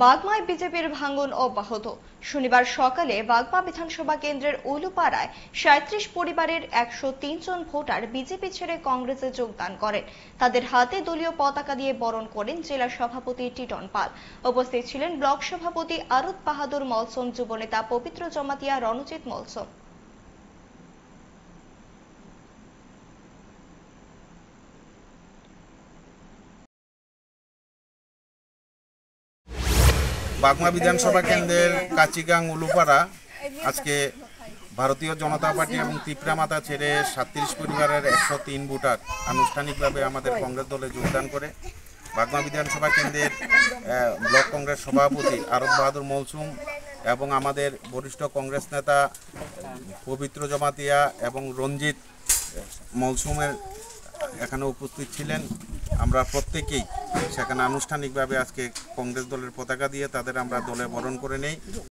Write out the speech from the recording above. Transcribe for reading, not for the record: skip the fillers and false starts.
বাগমায় বিজেপির ভাঙন অব্যাহত। শনিবার সকালে বাগমা বিধানসভা কেন্দ্রের উলুপাড়ায় ৩৭ পরিবারের ১০৩ জন ভোটার বিজেপি ছেড়ে কংগ্রেসে যোগদান করেন। তাদের হাতে দলীয় পতাকা দিয়ে বরণ করেন জেলা সভাপতি টিটন পাল। উপস্থিত ছিলেন ব্লক সভাপতি আরুত বাহাদুর মলসম, যুবনেতা পবিত্র জমাতিয়া রণজিৎ মলসম। বাগমা বিধানসভা কেন্দ্রের কাচিগাং উলুপাড়া আজকে ভারতীয় জনতা পার্টি এবং ত্রিপুরা মাতা ছেড়ে ৩৭ পরিবারের ১০৩ ভোটার আনুষ্ঠানিকভাবে আমাদের কংগ্রেস দলে যোগদান করে। বাগমা বিধানসভা কেন্দ্রের ব্লক কংগ্রেস সভাপতি আরুত বাহাদুর মলসুম এবং আমাদের বরিষ্ঠ কংগ্রেস নেতা পবিত্র জমাতিয়া এবং রঞ্জিত মলসুমের এখানে উপস্থিত ছিলেন। আমরা প্রত্যেকেই সেখানে আনুষ্ঠানিকভাবে আজকে কংগ্রেস দলের পতাকা দিয়ে তাদের আমরা দলে বরণ করে নেই।